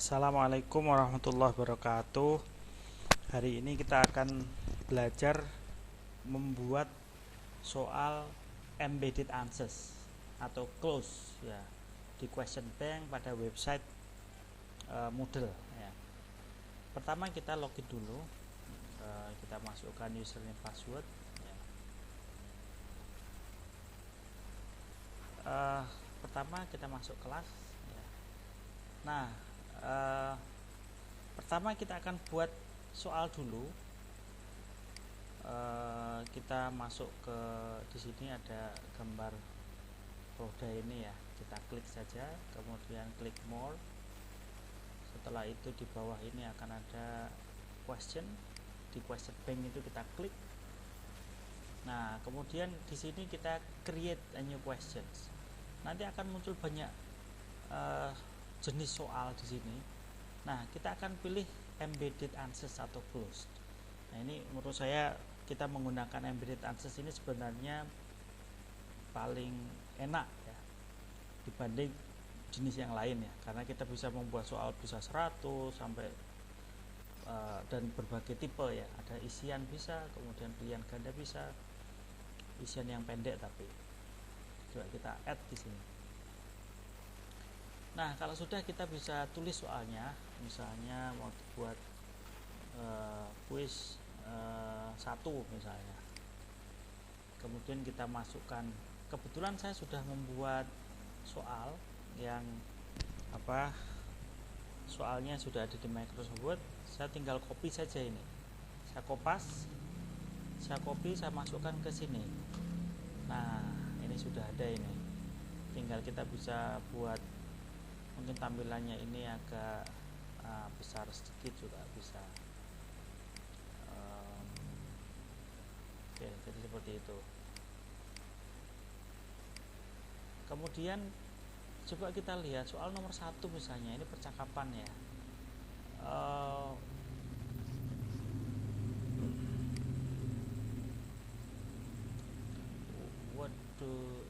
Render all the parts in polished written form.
Assalamualaikum warahmatullahi wabarakatuh. Hari ini kita akan belajar membuat soal embedded answers atau close ya di question bank pada website Moodle ya. Pertama kita login dulu, kita masukkan username password ya. Pertama kita masuk kelas ya. Nah, pertama kita akan buat soal dulu. Kita masuk ke di sini ada gambar roda ini ya, kita klik saja, kemudian klik more. Setelah itu di bawah ini akan ada question, di question bank itu kita klik. Nah kemudian di sini kita create a new questions. Nanti akan muncul banyak jenis soal di sini. Nah kita akan pilih embedded answers atau closed. Nah ini menurut saya kita menggunakan embedded answers ini sebenarnya paling enak ya dibanding jenis yang lain ya, karena kita bisa membuat soal bisa 100 sampai dan berbagai tipe ya, ada isian bisa, kemudian pilihan ganda bisa, isian yang pendek tapi coba kita add di sini. Nah kalau sudah kita bisa tulis soalnya, misalnya mau buat quiz 1 misalnya, kemudian kita masukkan, kebetulan saya sudah membuat soal yang soalnya sudah ada di Microsoft Word, saya tinggal copy saja ini, saya copy, saya masukkan ke sini. Nah ini sudah ada, ini tinggal kita bisa buat, mungkin tampilannya ini agak besar sedikit juga bisa. Oke, jadi seperti itu. Kemudian coba kita lihat soal nomor 1 misalnya, ini percakapan ya. What do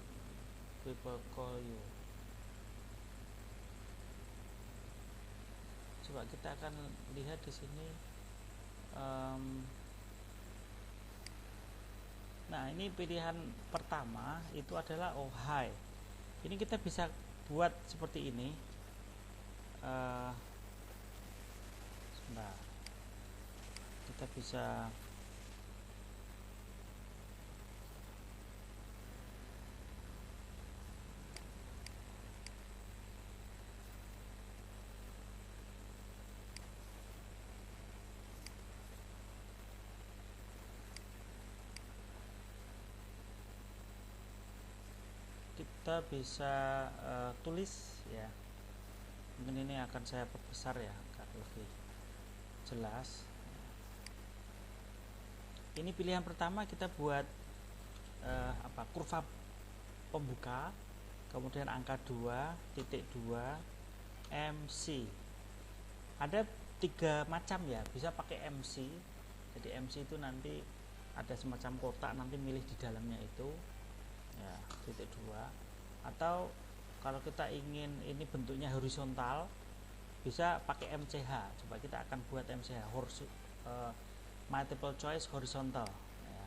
people call you? Coba kita akan lihat di sini. Nah ini pilihan pertama itu adalah oh hi. Ini kita bisa buat seperti ini. Sebentar, kita bisa tulis ya, mungkin ini akan saya perbesar ya agar lebih jelas. Ini pilihan pertama, kita buat kurva pembuka, kemudian angka 2.2 MC. Ada 3 macam ya, bisa pakai MC. Jadi MC itu nanti ada semacam kotak, nanti milih di dalamnya itu ya, titik 2. Atau kalau kita ingin ini bentuknya horizontal, bisa pakai MCH. Coba kita akan buat MCH, multiple choice horizontal ya.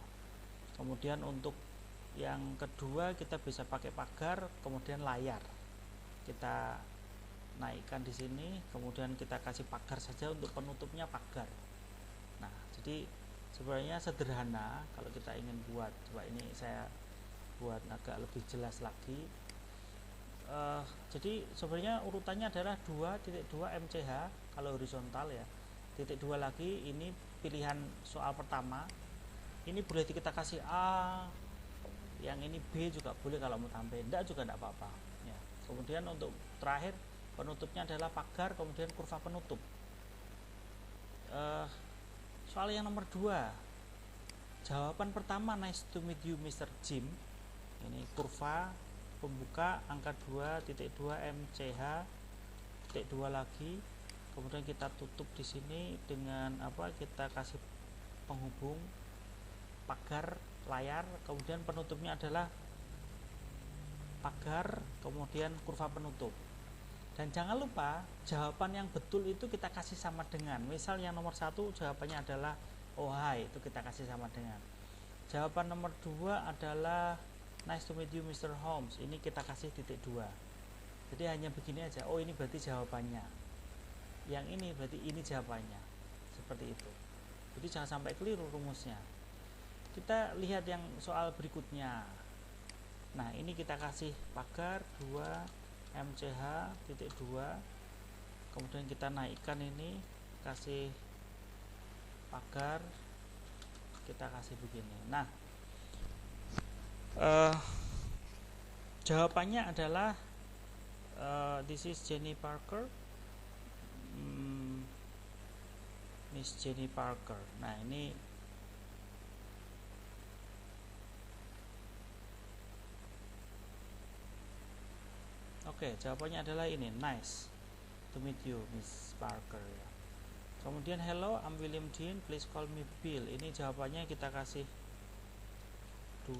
Kemudian untuk yang kedua kita bisa pakai pagar, kemudian layar kita naikkan di sini, kemudian kita kasih pagar saja, untuk penutupnya pagar. Nah jadi sebenarnya sederhana kalau kita ingin buat. Coba ini saya buat agak lebih jelas lagi. Jadi sebenarnya urutannya adalah 2.2 MCH kalau horizontal ya, titik 2 lagi. Ini pilihan soal pertama, ini boleh kita kasih A, yang ini B juga boleh, kalau mau tambah enggak juga enggak apa-apa ya. Kemudian untuk terakhir penutupnya adalah pagar, kemudian kurva penutup. Soal yang nomor 2, jawaban pertama nice to meet you Mr. Jim. Ini kurva pembuka angka 2.2 MCH titik 2 lagi, kemudian kita tutup di sini dengan kita kasih penghubung pagar layar, kemudian penutupnya adalah pagar, kemudian kurva penutup. Dan jangan lupa jawaban yang betul itu kita kasih sama dengan, misal yang nomor 1 jawabannya adalah oh hi, itu kita kasih sama dengan. Jawaban nomor 2 adalah nice to meet you Mr. Holmes, ini kita kasih titik 2. Jadi hanya begini aja, oh ini berarti jawabannya, yang ini berarti ini jawabannya, seperti itu. Jadi jangan sampai keliru rumusnya. Kita lihat yang soal berikutnya. Nah ini kita kasih pagar 2 MCH titik 2, kemudian kita naikkan ini, kasih pagar, kita kasih begini. Nah jawabannya adalah this is Jenny Parker, Miss Jenny Parker. Nah ini oke, jawabannya adalah ini, nice to meet you Miss Parker ya. Kemudian hello, I'm William Dean, please call me Bill. Ini jawabannya kita kasih 2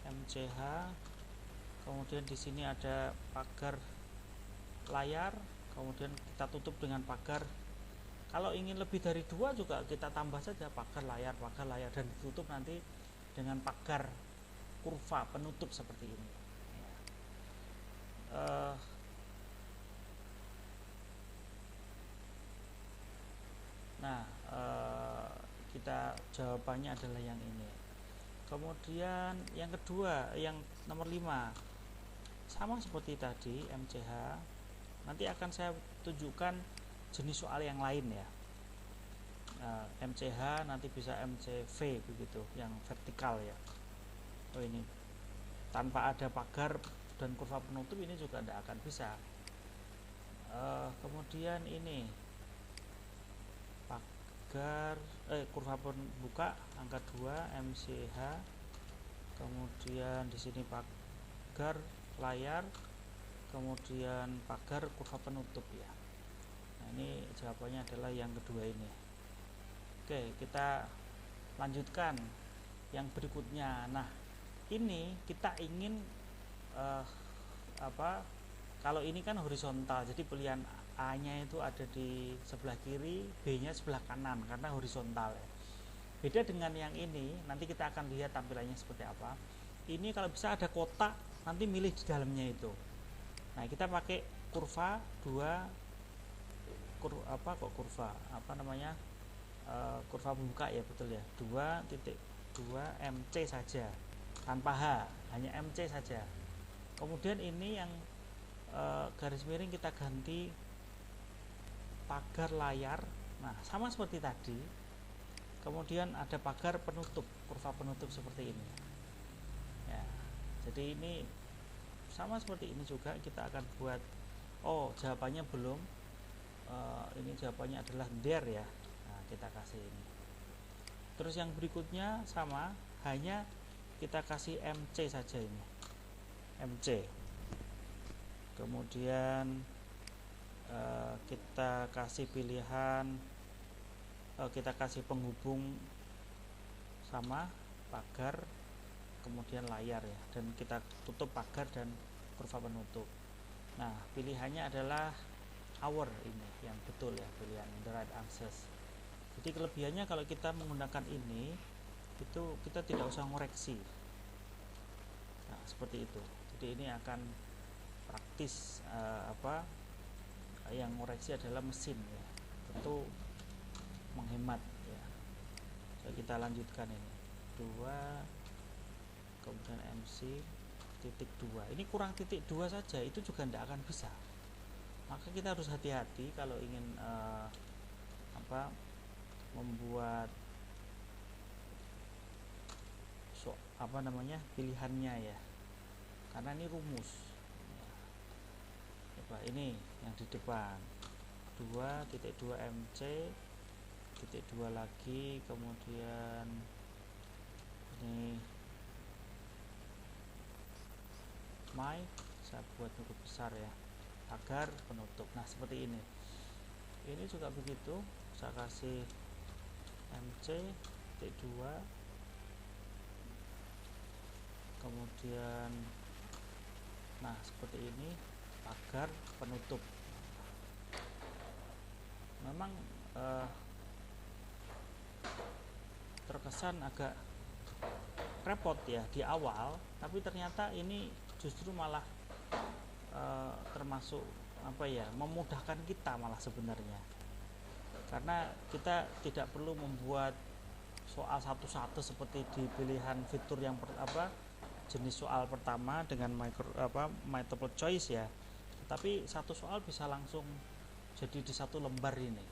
MCH. Kemudian di sini ada pagar layar, kemudian kita tutup dengan pagar. Kalau ingin lebih dari 2 juga kita tambah saja pagar layar, dan ditutup nanti dengan pagar kurva penutup seperti ini. Kita jawabannya adalah yang ini. Kemudian yang kedua, yang nomor 5, sama seperti tadi MCH. Nanti akan saya tunjukkan jenis soal yang lain ya. MCH nanti bisa MCV begitu, yang vertikal ya. Oh ini tanpa ada pagar dan kurva penutup ini juga tidak akan bisa. Kemudian ini pagar kurva pembuka angka 2 MCH, kemudian di sini pagar layar, kemudian pagar kurva penutup ya. Nah ini jawabannya adalah yang kedua ini. Oke, kita lanjutkan yang berikutnya. Nah ini kita ingin kalau ini kan horizontal, jadi pilihan A nya itu ada di sebelah kiri, B nya sebelah kanan karena horizontal ya. Beda dengan yang ini, nanti kita akan lihat tampilannya seperti apa. Ini kalau bisa ada kotak, nanti milih di dalamnya itu. Nah kita pakai kurva 2 kurva pembuka ya, betul ya, 2.2 MC saja tanpa H, hanya MC saja. Kemudian ini yang garis miring kita ganti pagar layar. Nah sama seperti tadi. Kemudian ada pagar penutup, kurva penutup seperti ini ya. Jadi ini sama seperti ini juga kita akan buat. Oh jawabannya belum, ini jawabannya adalah there ya. Nah kita kasih ini. Terus yang berikutnya sama, hanya kita kasih MC saja ini, MC. Kemudian kita kasih pilihan, kita kasih penghubung sama pagar, kemudian layar ya, dan kita tutup pagar dan kurva penutup. Nah pilihannya adalah our, ini yang betul ya, pilihan the right answers. Jadi kelebihannya kalau kita menggunakan ini, itu kita tidak usah ngoreksi. Nah seperti itu. Jadi ini akan praktis. Yang ngoreksi adalah mesin ya, tentu menghemat ya. Jadi kita lanjutkan ini 2, kemudian MC titik 2. Ini kurang titik 2 saja, itu juga tidak akan bisa. Maka kita harus hati-hati kalau ingin membuat pilihannya ya, karena ini rumus. Ini yang di depan 2.2 MC titik 2 lagi, kemudian ini saya buat huruf besar ya, pagar penutup. Nah seperti ini. Ini juga begitu, saya kasih MC titik 2, kemudian nah seperti ini agar penutup. Memang terkesan agak repot ya di awal, tapi ternyata ini justru malah termasuk memudahkan kita malah sebenarnya, karena kita tidak perlu membuat soal satu-satu seperti di pilihan fitur yang jenis soal pertama dengan multiple choice ya, tapi satu soal bisa langsung jadi di satu lembar ini.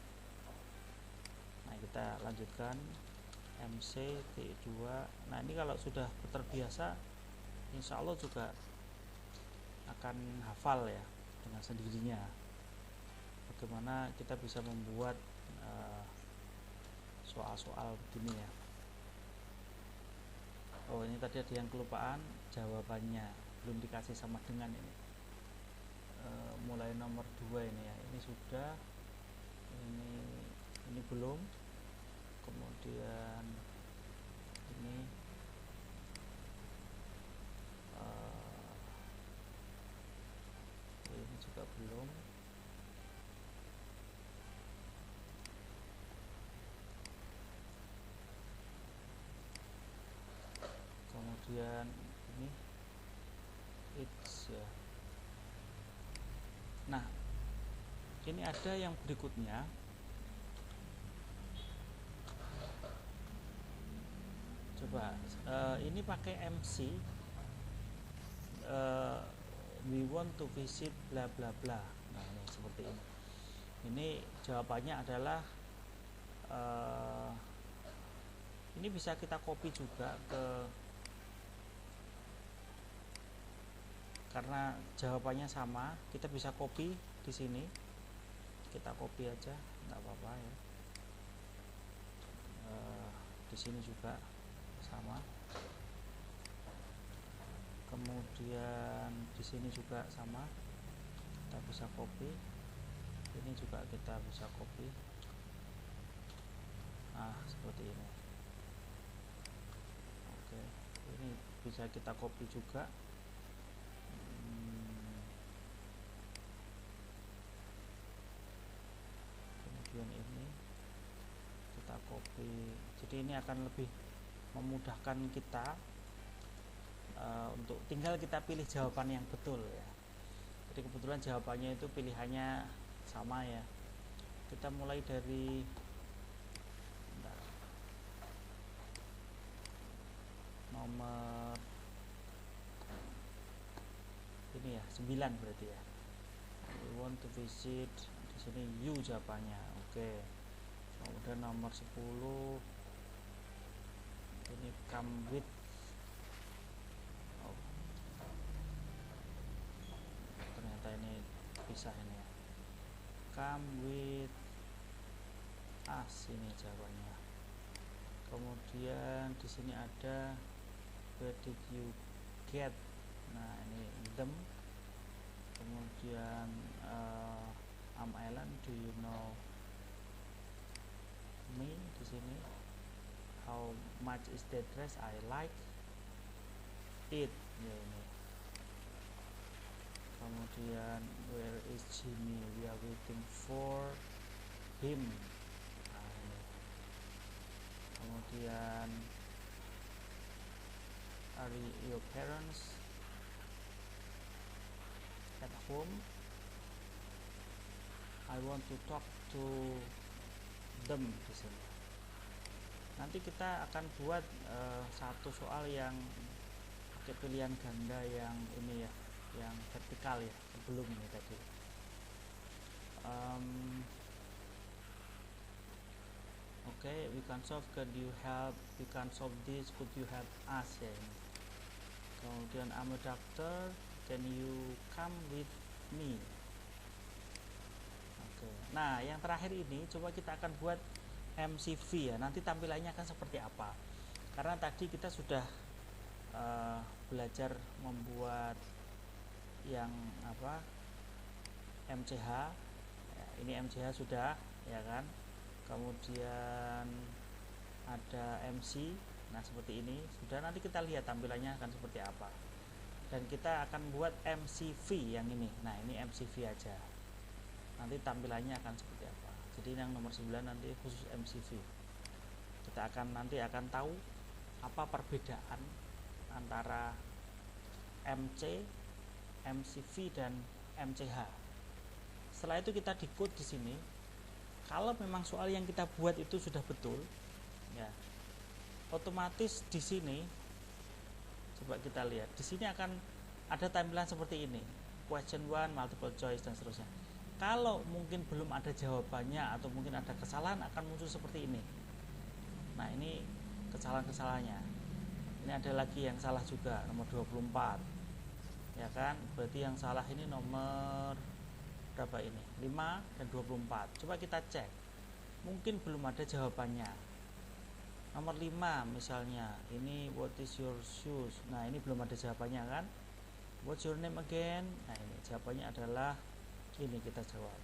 Nah, kita lanjutkan MC T2. Nah, ini kalau sudah terbiasa insya Allah juga akan hafal ya dengan sendirinya bagaimana kita bisa membuat soal-soal begini ya. Oh, ini tadi ada yang kelupaan, jawabannya belum dikasih sama dengan ini. Mulai nomor 2 ini ya, ini sudah, ini belum, kemudian ini juga belum, kemudian ini it's ya. Nah, ini ada yang berikutnya, coba ini pakai MC, we want to visit bla bla bla. Nah, ini seperti ini. Ini jawabannya adalah ini bisa kita copy juga karena jawabannya sama, kita bisa copy di sini. Kita copy aja, nggak apa-apa ya. Di sini juga sama. Kemudian di sini juga sama, kita bisa copy. Ini juga kita bisa copy. Nah, seperti ini. Oke, ini bisa kita copy juga. Kemudian ini kita copy. Jadi ini akan lebih memudahkan kita untuk tinggal kita pilih jawaban yang betul ya. Jadi kebetulan jawabannya itu pilihannya sama ya. Kita mulai dari nomor ini ya, 9 berarti ya. We want to visit, di sini you jawabannya. Oke. Kemudian nomor 10 ini come with. Oh, ternyata ini pisah ini ya. Come with us, ini jawabannya. Kemudian di sini ada where did you get. Nah, ini them. Kemudian Island, do you know me, di sini how much is that dress, I like it ya ini. Kemudian where is Jimmy, we are waiting for him. Nah, ini. Kemudian are your parents at home, I want to talk to them di sini. Nanti kita akan buat satu soal yang pakai pilihan ganda yang ini ya, yang vertikal ya, sebelum ini tadi. Okay, we can solve, could you help, we can solve this, could you help us ya ini. Kemudian I'm a doctor, can you come with me. Oke. Nah, yang terakhir ini coba kita akan buat MCV ya, nanti tampilannya akan seperti apa, karena tadi kita sudah belajar membuat yang MCH ya, ini MCH sudah ya kan. Kemudian ada MC, nah seperti ini sudah, nanti kita lihat tampilannya akan seperti apa. dan kita akan buat MCV yang ini. Nah, ini MCV aja. Nanti tampilannya akan seperti apa. Jadi yang nomor 9 nanti khusus MCV. Kita nanti akan tahu apa perbedaan antara MC, MCV dan MCH. Setelah itu kita decode di sini. Kalau memang soal yang kita buat itu sudah betul, ya, otomatis di sini coba kita lihat. Di sini akan ada tampilan seperti ini. Question 1, multiple choice dan seterusnya. Kalau mungkin belum ada jawabannya atau mungkin ada kesalahan akan muncul seperti ini. Nah, ini kesalahan-kesalahannya. Ini ada lagi yang salah juga, nomor 24. Ya kan? Berarti yang salah ini nomor berapa ini? 5 dan 24. Coba kita cek. Mungkin belum ada jawabannya. Nomor 5 misalnya, ini what is your shoes? Nah, ini belum ada jawabannya kan? What's your name again? Nah, ini jawabannya adalah ini, kita jawab.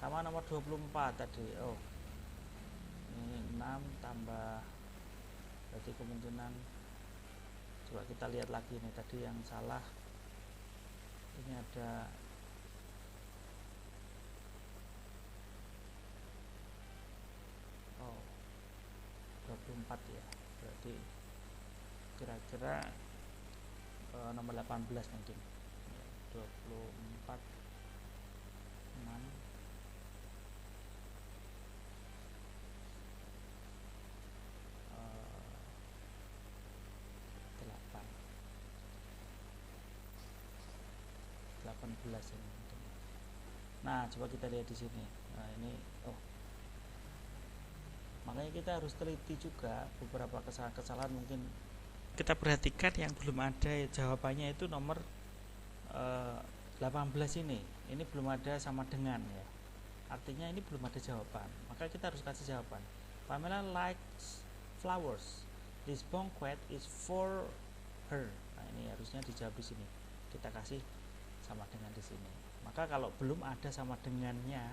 Sama nomor 24 tadi. Oh, ini 6 tambah, berarti kemungkinan, coba kita lihat lagi nih, tadi yang salah ini ada oh 24 ya, berarti kira-kira nomor 18 mungkin 24 6 18 ini. Nah, coba kita lihat di sini. Nah, ini makanya kita harus teliti juga beberapa kesalahan mungkin kita perhatikan yang belum ada jawabannya itu nomor 18 ini belum ada sama dengan, ya, artinya ini belum ada jawaban, maka kita harus kasih jawaban. Pamela likes flowers, this banquet is for her. Nah, ini harusnya dijawab di sini, kita kasih sama dengan di sini. Maka kalau belum ada sama dengannya,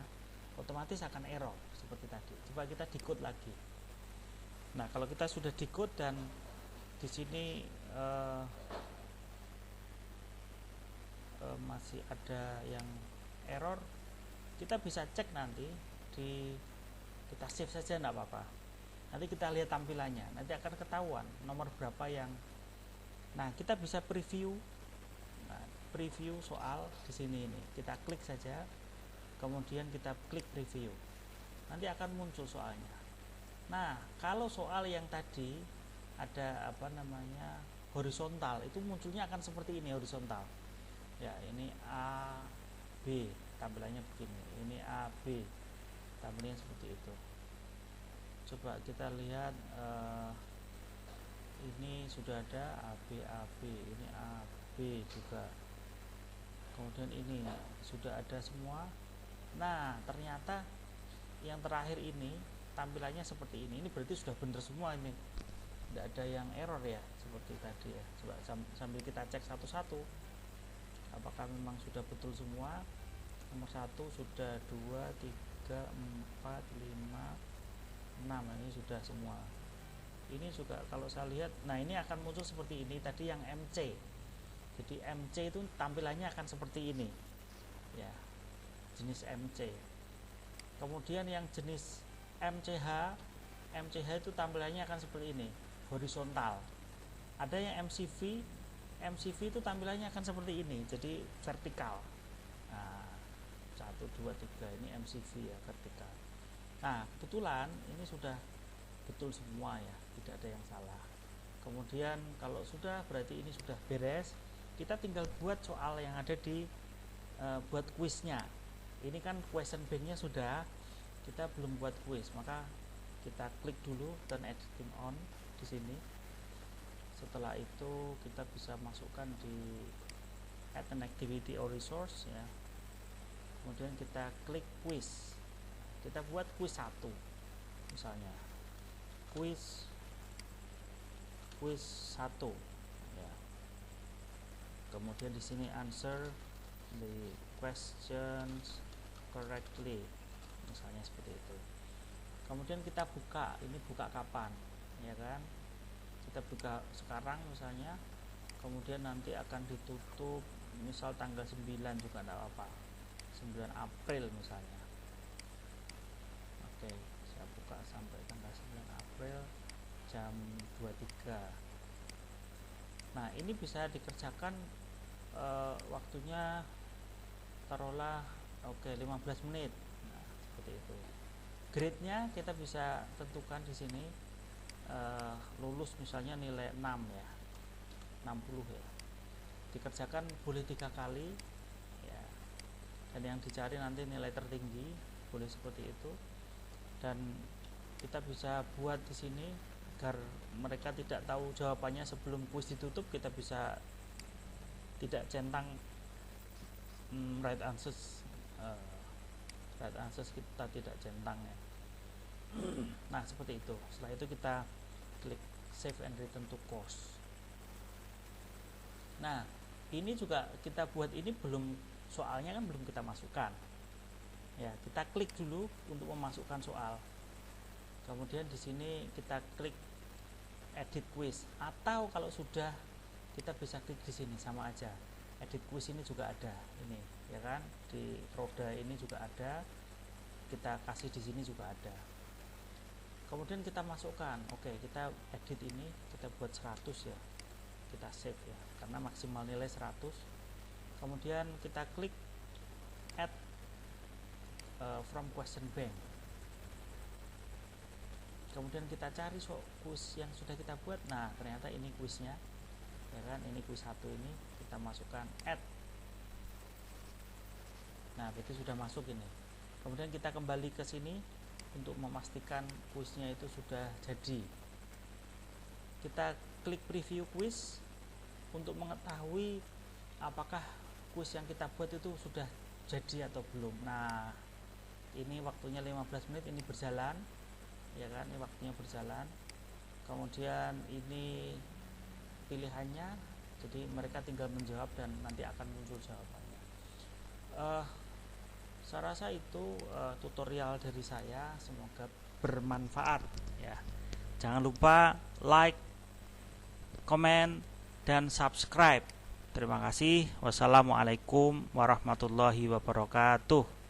otomatis akan error seperti tadi. Coba kita decode lagi. Nah, kalau kita sudah decode dan di sini masih ada yang error, kita bisa cek nanti kita save saja, enggak apa-apa. Nanti kita lihat tampilannya, nanti akan ketahuan nomor berapa yang. Nah, kita bisa preview. Nah, preview soal di sini ini. Kita klik saja, kemudian kita klik preview. Nanti akan muncul soalnya. Nah, kalau soal yang tadi ada horizontal, itu munculnya akan seperti ini, horizontal. Ya, ini A, B, tampilannya begini. Ini A, B, tampilannya seperti itu. Coba kita lihat, ini sudah ada AB, AB, ini AB juga. Kemudian ini sudah ada semua. Nah, ternyata yang terakhir ini tampilannya seperti ini. Ini berarti sudah benar semua ini. Tidak ada yang error ya, seperti tadi ya. Coba sambil kita cek satu-satu. Apakah memang sudah betul semua? Nomor 1 sudah, 2, 3, 4, 5, 6. Ini sudah semua. Ini juga kalau saya lihat, nah ini akan muncul seperti ini. Tadi yang MC. Jadi MC itu tampilannya akan seperti ini. Ya. Jenis MC. Kemudian yang jenis MCH itu tampilannya akan seperti ini, horizontal. Ada yang MCV itu tampilannya akan seperti ini, jadi vertikal. Nah, 1, 2, 3 ini MCV ya, vertikal. Nah, kebetulan ini sudah betul semua ya, tidak ada yang salah. Kemudian kalau sudah, berarti ini sudah beres. Kita tinggal buat soal yang ada di buat kuisnya. Ini kan question bank-nya sudah, kita belum buat kuis, maka kita klik dulu turn editing on di sini. Setelah itu kita bisa masukkan di add an activity or resource ya. Kemudian kita klik quiz. Kita buat quiz 1 misalnya. Quiz 1 ya. Kemudian di sini answer the questions correctly, misalnya seperti itu. Kemudian kita buka, ini buka kapan, ya kan? Kita buka sekarang misalnya, kemudian nanti akan ditutup misal tanggal 9 juga tidak apa-apa, 9 April misalnya. Oke, saya buka sampai tanggal 9 April jam 23. Nah, ini bisa dikerjakan waktunya taruhlah 15 menit. Nah, seperti itu. Grade-nya kita bisa tentukan di sini, lulus misalnya nilai 6 ya, 60 ya. Dikerjakan boleh 3 kali ya. Dan yang dicari nanti nilai tertinggi, boleh seperti itu. Dan kita bisa buat di sini agar mereka tidak tahu jawabannya sebelum kuis ditutup, kita bisa tidak centang right answers kita tidak centang ya. Nah, seperti itu. Setelah itu kita klik save and return to course. Nah, ini juga kita buat, ini belum, soalnya kan belum kita masukkan ya. Kita klik dulu untuk memasukkan soal, kemudian di sini kita klik edit quiz, atau kalau sudah kita bisa klik di sini, sama aja. Edit quiz ini juga ada, ini ya kan, di roda ini juga ada, kita kasih di sini juga ada. Kemudian kita masukkan, kita edit ini, kita buat 100 ya, kita save ya, karena maksimal nilai 100. Kemudian kita klik add from question bank. Kemudian kita cari kuis yang sudah kita buat. Nah, ternyata ini kuisnya ya kan, ini kuis 1 ini kita masukkan add. Nah, itu sudah masuk ini. Kemudian kita kembali ke sini untuk memastikan kuisnya itu sudah jadi. Kita klik preview kuis untuk mengetahui apakah kuis yang kita buat itu sudah jadi atau belum. Nah, ini waktunya 15 menit, ini berjalan ya kan, ini waktunya berjalan. Kemudian ini pilihannya, jadi mereka tinggal menjawab dan nanti akan muncul jawabannya. Saya rasa itu tutorial dari saya, semoga bermanfaat ya. Jangan lupa like, komen, dan subscribe. Terima kasih. Wassalamualaikum warahmatullahi wabarakatuh.